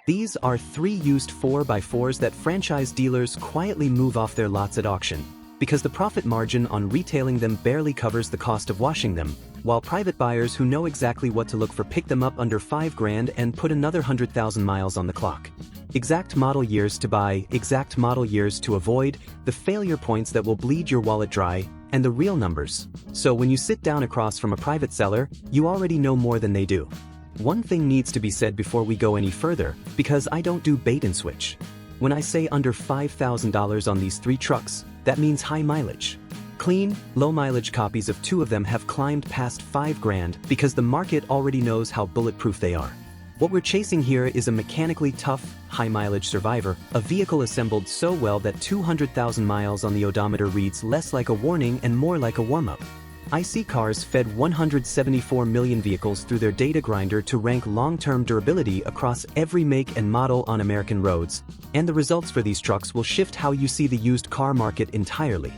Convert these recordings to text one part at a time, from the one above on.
These are 3 used 4x4s that franchise dealers quietly move off their lots at auction, because the profit margin on retailing them barely covers the cost of washing them, while private buyers who know exactly what to look for pick them up under $5,000 and put another 100,000 miles on the clock. Exact model years to buy, exact model years to avoid, the failure points that will bleed your wallet dry, and the real numbers. So when you sit down across from a private seller, you already know more than they do. One thing needs to be said before we go any further, because I don't do bait and switch. When I say under $5,000 on these 3 trucks, that means high mileage. Clean, low-mileage copies of 2 of them have climbed past $5,000 because the market already knows how bulletproof they are. What we're chasing here is a mechanically tough, high-mileage survivor, a vehicle assembled so well that 200,000 miles on the odometer reads less like a warning and more like a warm-up. IC Cars fed 174 million vehicles through their data grinder to rank long-term durability across every make and model on American roads, and the results for these trucks will shift how you see the used car market entirely.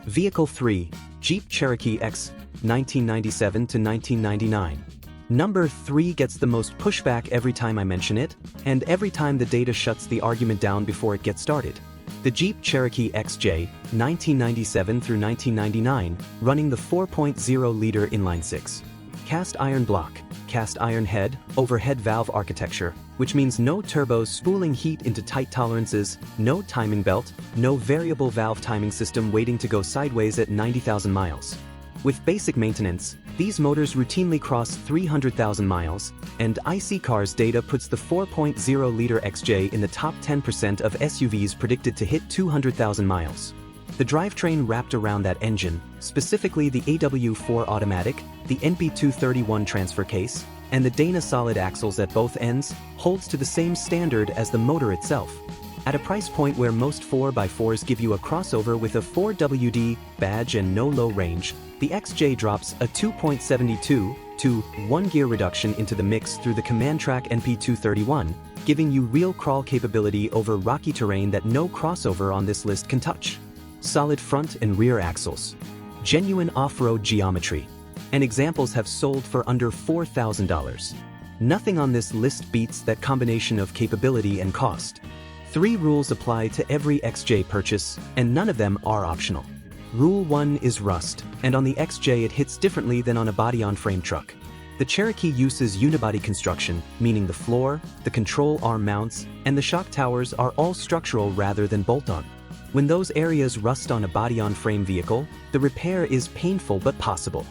Vehicle 3, Jeep Cherokee X, 1997 to 1999. Number 3 gets the most pushback every time I mention it, and every time the data shuts the argument down before it gets started. The Jeep Cherokee XJ, 1997 through 1999, running the 4.0-liter inline-6. Cast iron block, cast iron head, overhead valve architecture, which means no turbos spooling heat into tight tolerances, no timing belt, no variable valve timing system waiting to go sideways at 90,000 miles. With basic maintenance, these motors routinely cross 300,000 miles, and IC Cars data puts the 4.0-liter XJ in the top 10% of SUVs predicted to hit 200,000 miles. The drivetrain wrapped around that engine, specifically the AW4 automatic, the NP231 transfer case, and the Dana solid axles at both ends, holds to the same standard as the motor itself. At a price point where most 4x4s give you a crossover with a 4WD badge and no low range, the XJ drops a 2.72 to 1 gear reduction into the mix through the Command-Track NP231, giving you real crawl capability over rocky terrain that no crossover on this list can touch. Solid front and rear axles. Genuine off-road geometry. And examples have sold for under $4,000. Nothing on this list beats that combination of capability and cost. 3 rules apply to every XJ purchase, and none of them are optional. Rule 1 is rust, and on the XJ it hits differently than on a body-on-frame truck. The Cherokee uses unibody construction, meaning the floor, the control arm mounts, and the shock towers are all structural rather than bolt-on. When those areas rust on a body-on-frame vehicle, the repair is painful but possible.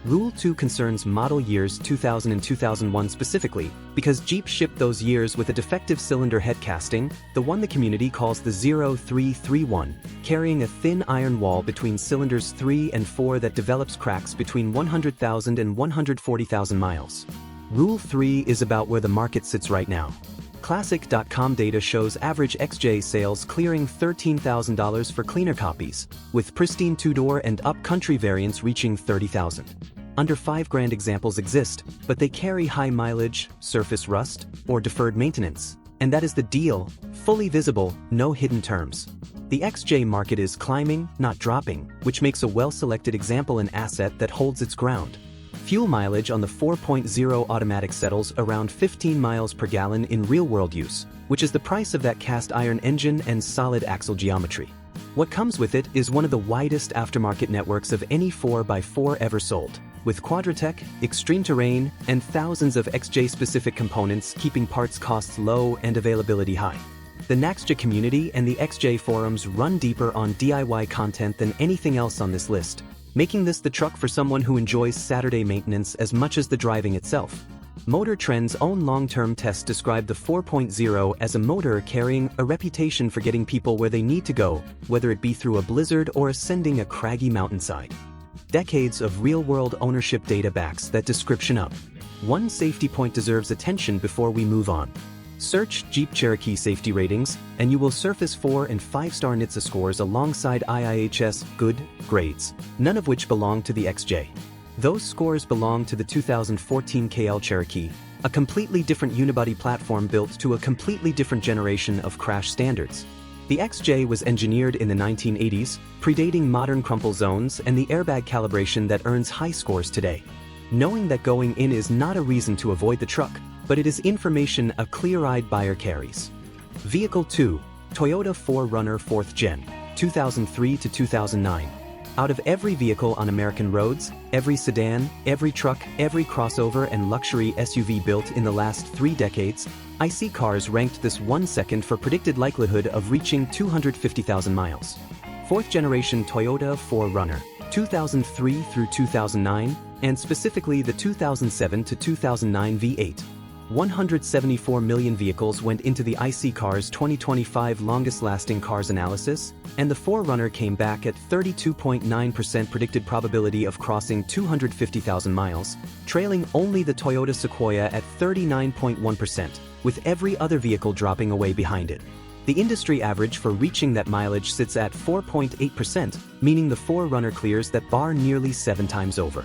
Rule 2 concerns model years 2000 and 2001 specifically, because Jeep shipped those years with a defective cylinder head casting, the one the community calls the 0331, carrying a thin iron wall between cylinders 3 and 4 that develops cracks between 100,000 and 140,000 miles. Rule 3 is about where the market sits right now. Classic.com data shows average XJ sales clearing $13,000 for cleaner copies, with pristine 2-door and up-country variants reaching $30,000. Under $5,000 examples exist, but they carry high mileage, surface rust, or deferred maintenance. And that is the deal, fully visible, no hidden terms. The XJ market is climbing, not dropping, which makes a well-selected example an asset that holds its ground. Fuel mileage on the 4.0 automatic settles around 15 miles per gallon in real-world use, which is the price of that cast iron engine and solid axle geometry. What comes with it is one of the widest aftermarket networks of any 4x4 ever sold, with Quadratech, extreme terrain, and thousands of XJ-specific components keeping parts costs low and availability high. The Naxja community and the XJ forums run deeper on DIY content than anything else on this list, making this the truck for someone who enjoys Saturday maintenance as much as the driving itself. Motor Trend's own long-term tests describe the 4.0 as a motor carrying a reputation for getting people where they need to go, whether it be through a blizzard or ascending a craggy mountainside. Decades of real-world ownership data backs that description up. One safety point deserves attention before we move on. Search Jeep Cherokee safety ratings, and you will surface 4- and 5-star NHTSA scores alongside IIHS good grades, none of which belong to the XJ. Those scores belong to the 2014 KL Cherokee, a completely different unibody platform built to a completely different generation of crash standards. The XJ was engineered in the 1980s, predating modern crumple zones and the airbag calibration that earns high scores today. Knowing that going in is not a reason to avoid the truck, but it is information a clear-eyed buyer carries. Vehicle 2, Toyota 4Runner 4th Gen, 2003 to 2009. Out of every vehicle on American roads, every sedan, every truck, every crossover and luxury SUV built in the last 3 decades, IC cars ranked this 1 second for predicted likelihood of reaching 250,000 miles. 4th generation Toyota 4Runner, 2003 through 2009, and specifically the 2007 to 2009 V8. 174 million vehicles went into the IC Cars 2025 longest-lasting cars analysis, and the 4Runner came back at 32.9% predicted probability of crossing 250,000 miles, trailing only the Toyota Sequoia at 39.1%, with every other vehicle dropping away behind it. The industry average for reaching that mileage sits at 4.8%, meaning the 4Runner clears that bar nearly 7 times over.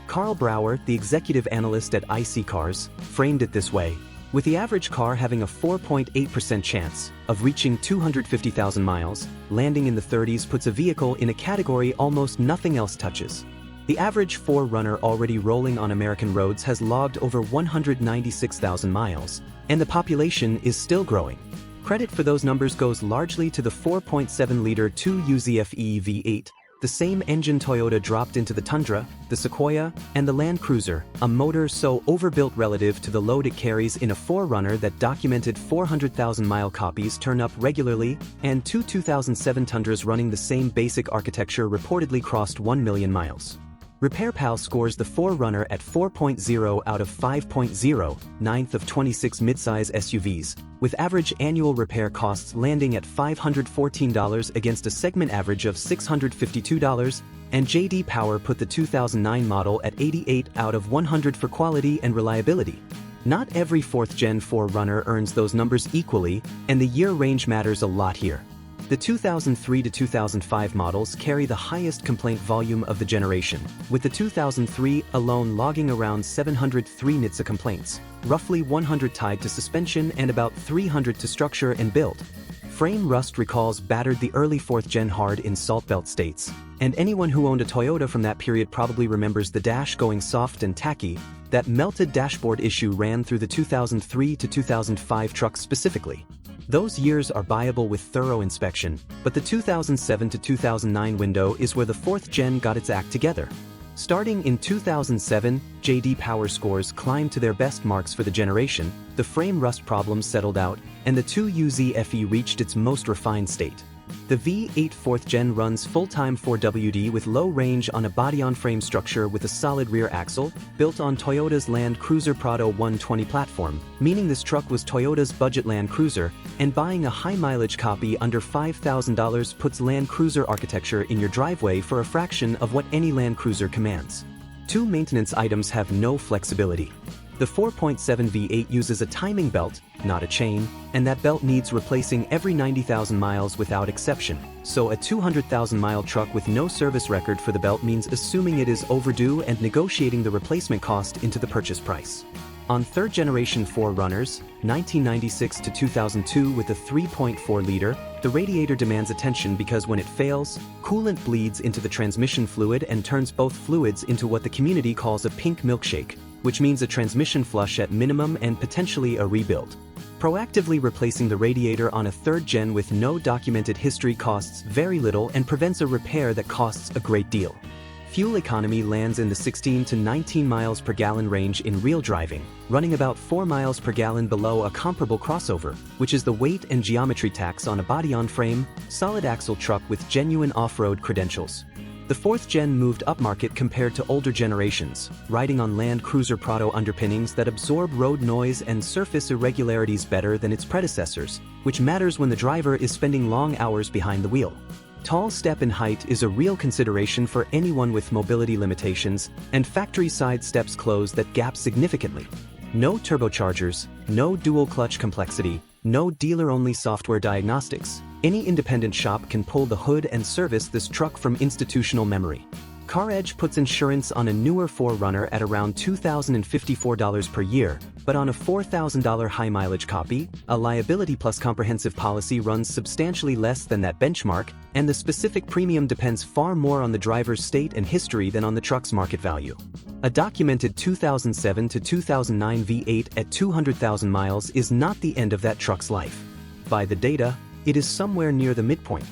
Carl Brower, the executive analyst at IC Cars, framed it this way: with the average car having a 4.8% chance of reaching 250,000 miles, landing in the 30s puts a vehicle in a category almost nothing else touches. The average 4Runner already rolling on American roads has logged over 196,000 miles, and the population is still growing. Credit for those numbers goes largely to the 4.7-liter 2UZFE V8, the same engine Toyota dropped into the Tundra, the Sequoia, and the Land Cruiser, a motor so overbuilt relative to the load it carries in a 4Runner that documented 400,000-mile copies turn up regularly, and 2 2007 Tundras running the same basic architecture reportedly crossed 1 million miles. RepairPal scores the 4Runner at 4.0 out of 5.0, ninth of 26 midsize SUVs, with average annual repair costs landing at $514 against a segment average of $652, and J.D. Power put the 2009 model at 88 out of 100 for quality and reliability. Not every 4th-gen 4Runner earns those numbers equally, and the year range matters a lot here. The 2003 to 2005 models carry the highest complaint volume of the generation, with the 2003 alone logging around 703 NHTSA complaints, roughly 100 tied to suspension and about 300 to structure and build. Frame rust recalls battered the early 4th-gen hard in salt belt states, and anyone who owned a Toyota from that period probably remembers the dash going soft and tacky. That melted dashboard issue ran through the 2003 to 2005 trucks specifically. Those years are buyable with thorough inspection, but the 2007 to 2009 window is where the 4th-gen got its act together. Starting in 2007, J.D. Power scores climbed to their best marks for the generation, the frame rust problems settled out, and the 2UZFE reached its most refined state. The V8 4th-gen runs full-time 4WD with low range on a body-on-frame structure with a solid rear axle, built on Toyota's Land Cruiser Prado 120 platform, meaning this truck was Toyota's budget Land Cruiser, and buying a high-mileage copy under $5,000 puts Land Cruiser architecture in your driveway for a fraction of what any Land Cruiser commands. 2 maintenance items have no flexibility. The 4.7 V8 uses a timing belt, not a chain, and that belt needs replacing every 90,000 miles without exception, so a 200,000-mile truck with no service record for the belt means assuming it is overdue and negotiating the replacement cost into the purchase price. On 3rd-generation 4Runners, 1996 to 2002 with a 3.4-liter, the radiator demands attention because when it fails, coolant bleeds into the transmission fluid and turns both fluids into what the community calls a pink milkshake, which means a transmission flush at minimum and potentially a rebuild. Proactively replacing the radiator on a 3rd-gen with no documented history costs very little and prevents a repair that costs a great deal. Fuel economy lands in the 16 to 19 miles per gallon range in real driving, running about 4 miles per gallon below a comparable crossover, which is the weight and geometry tax on a body-on-frame, solid-axle truck with genuine off-road credentials. The 4th-gen moved upmarket compared to older generations, riding on Land Cruiser Prado underpinnings that absorb road noise and surface irregularities better than its predecessors, which matters when the driver is spending long hours behind the wheel. Tall step in height is a real consideration for anyone with mobility limitations, and factory-side steps close that gap significantly. No turbochargers, no dual-clutch complexity, no dealer-only software diagnostics. Any independent shop can pull the hood and service this truck from institutional memory. CarEdge puts insurance on a newer 4Runner at around $2,054 per year, but on a $4,000 high-mileage copy, a liability plus comprehensive policy runs substantially less than that benchmark, and the specific premium depends far more on the driver's state and history than on the truck's market value. A documented 2007 to 2009 V8 at 200,000 miles is not the end of that truck's life. By the data, it is somewhere near the midpoint.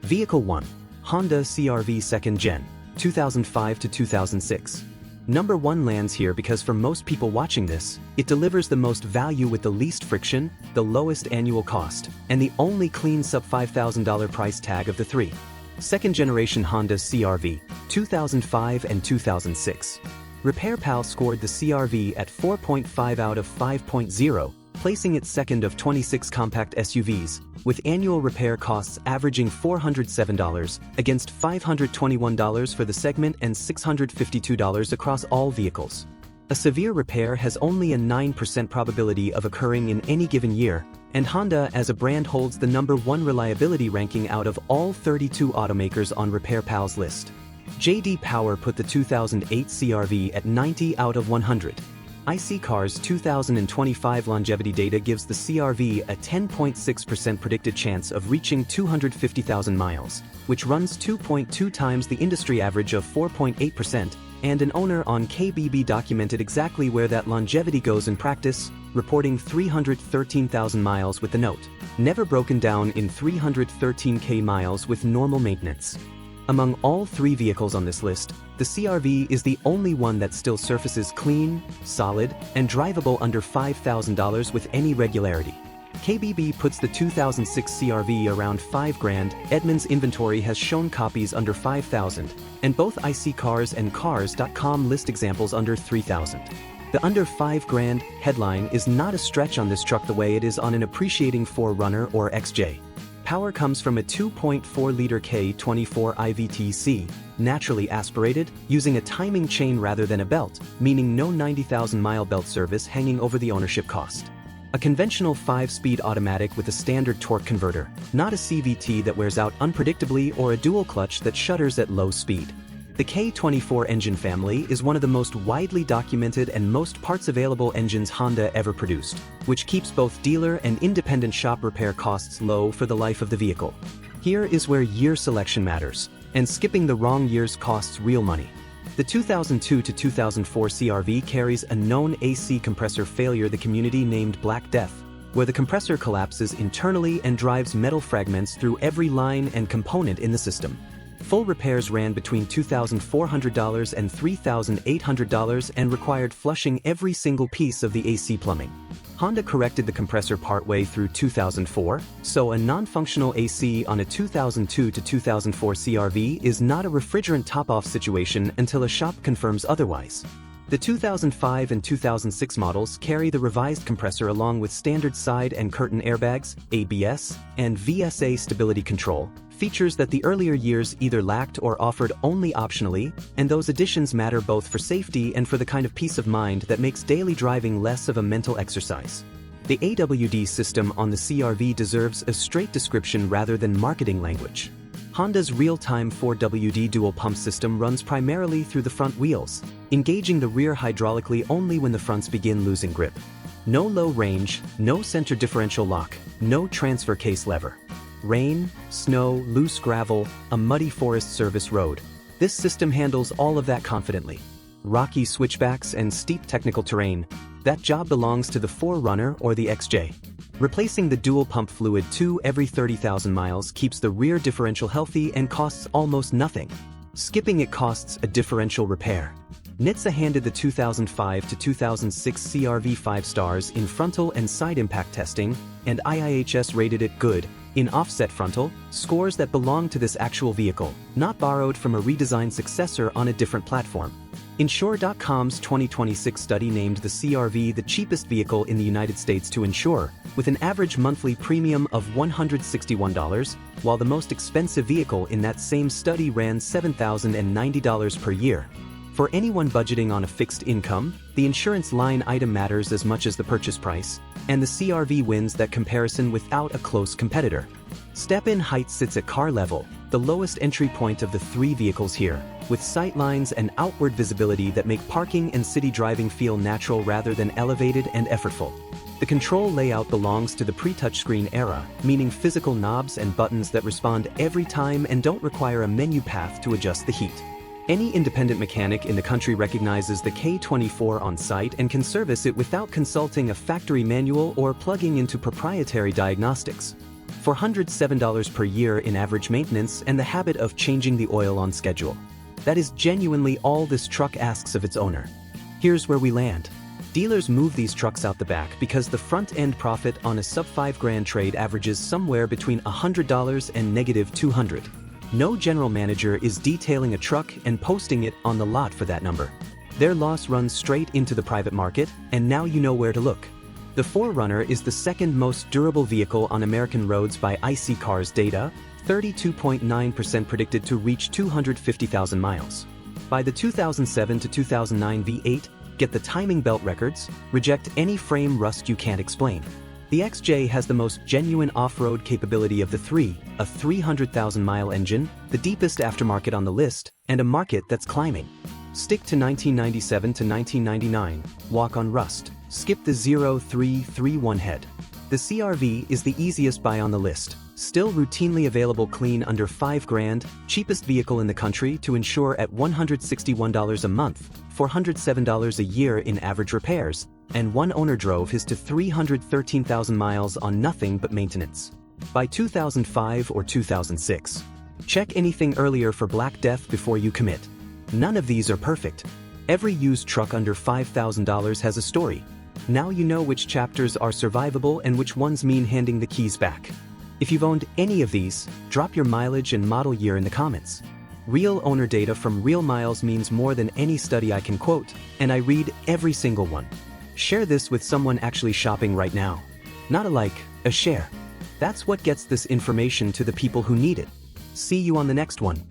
Vehicle 1. Honda CR-V 2nd Gen, 2005 to 2006. Number 1 lands here because for most people watching this, it delivers the most value with the least friction, the lowest annual cost, and the only clean sub-$5,000 price tag of the three. 2nd generation Honda CR-V, 2005 and 2006. RepairPal scored the CR-V at 4.5 out of 5.0, placing it second of 26 compact SUVs, with annual repair costs averaging $407 against $521 for the segment and $652 across all vehicles. A severe repair has only a 9% probability of occurring in any given year, and Honda as a brand holds the number 1 reliability ranking out of all 32 automakers on RepairPal's list. J.D. Power put the 2008 CR-V at 90 out of 100. iSeeCar's 2025 longevity data gives the CR-V a 10.6% predicted chance of reaching 250,000 miles, which runs 2.2 times the industry average of 4.8%, and an owner on KBB documented exactly where that longevity goes in practice, reporting 313,000 miles with the note, never broken down in 313K miles with normal maintenance. Among all 3 vehicles on this list, the CR-V is the only one that still surfaces clean, solid, and drivable under $5,000 with any regularity. KBB puts the 2006 CR-V around $5,000. Edmunds inventory has shown copies under $5,000, and both iSeeCars and Cars.com list examples under $3,000. The under $5,000 headline is not a stretch on this truck the way it is on an appreciating 4Runner or XJ. Power comes from a 2.4-liter K24 IVTC, naturally aspirated, using a timing chain rather than a belt, meaning no 90,000-mile belt service hanging over the ownership cost. A conventional 5-speed automatic with a standard torque converter, not a CVT that wears out unpredictably or a dual clutch that shudders at low speed. The K24 engine family is one of the most widely documented and most parts available engines Honda ever produced, which keeps both dealer and independent shop repair costs low for the life of the vehicle. Here is where year selection matters, and skipping the wrong years costs real money. The 2002 to 2004 CR-V carries a known AC compressor failure the community named Black Death, where the compressor collapses internally and drives metal fragments through every line and component in the system. Full repairs ran between $2,400 and $3,800 and required flushing every single piece of the AC plumbing. Honda corrected the compressor partway through 2004, so a non-functional AC on a 2002 to 2004 CR-V is not a refrigerant top-off situation until a shop confirms otherwise. The 2005 and 2006 models carry the revised compressor along with standard side and curtain airbags, ABS, and VSA stability control, features that the earlier years either lacked or offered only optionally, and those additions matter both for safety and for the kind of peace of mind that makes daily driving less of a mental exercise. The AWD system on the CR-V deserves a straight description rather than marketing language. Honda's real-time 4WD dual pump system runs primarily through the front wheels, engaging the rear hydraulically only when the fronts begin losing grip. No low range, no center differential lock, no transfer case lever. Rain, snow, loose gravel, a muddy Forest Service road. This system handles all of that confidently. Rocky switchbacks and steep technical terrain. That job belongs to the 4Runner or the XJ. Replacing the dual pump fluid 2 every 30,000 miles keeps the rear differential healthy and costs almost nothing. Skipping it costs a differential repair. NHTSA handed the 2005 to 2006 CR-V 5 stars in frontal and side impact testing, and IIHS rated it good in offset frontal, scores that belong to this actual vehicle, not borrowed from a redesigned successor on a different platform. Insure.com's 2026 study named the CR-V the cheapest vehicle in the United States to insure, with an average monthly premium of $161, while the most expensive vehicle in that same study ran $7,090 per year. For anyone budgeting on a fixed income, the insurance line item matters as much as the purchase price, and the CR-V wins that comparison without a close competitor. Step-in height sits at car level, the lowest entry point of the three vehicles here, with sight lines and outward visibility that make parking and city driving feel natural rather than elevated and effortful. The control layout belongs to the pre-touchscreen era, meaning physical knobs and buttons that respond every time and don't require a menu path to adjust the heat. Any independent mechanic in the country recognizes the K24 on site and can service it without consulting a factory manual or plugging into proprietary diagnostics. $407 per year in average maintenance and the habit of changing the oil on schedule. That is genuinely all this truck asks of its owner. Here's where we land. Dealers move these trucks out the back because the front-end profit on a sub-$5,000 trade averages somewhere between $100 and -$200. No general manager is detailing a truck and posting it on the lot for that number. Their loss runs straight into the private market, and now you know where to look. The 4Runner is the second most durable vehicle on American roads by IC Cars data, 32.9% predicted to reach 250,000 miles. By the 2007 to 2009 V8, get the timing belt records, reject any frame rust you can't explain. The XJ has the most genuine off-road capability of the three, a 300,000-mile engine, the deepest aftermarket on the list, and a market that's climbing. Stick to 1997 to 1999, walk on rust. Skip the 0331 head. The CR-V is the easiest buy on the list, still routinely available clean under $5,000, cheapest vehicle in the country to insure at $161 a month, $407 a year in average repairs, and one owner drove his to 313,000 miles on nothing but maintenance. By 2005 or 2006. Check anything earlier for Black Death before you commit. None of these are perfect. Every used truck under $5,000 has a story. Now you know which chapters are survivable and which ones mean handing the keys back. If you've owned any of these, drop your mileage and model year in the comments. Real owner data from real miles means more than any study I can quote, and I read every single one. Share this with someone actually shopping right now. Not a like, a share. That's what gets this information to the people who need it. See you on the next one.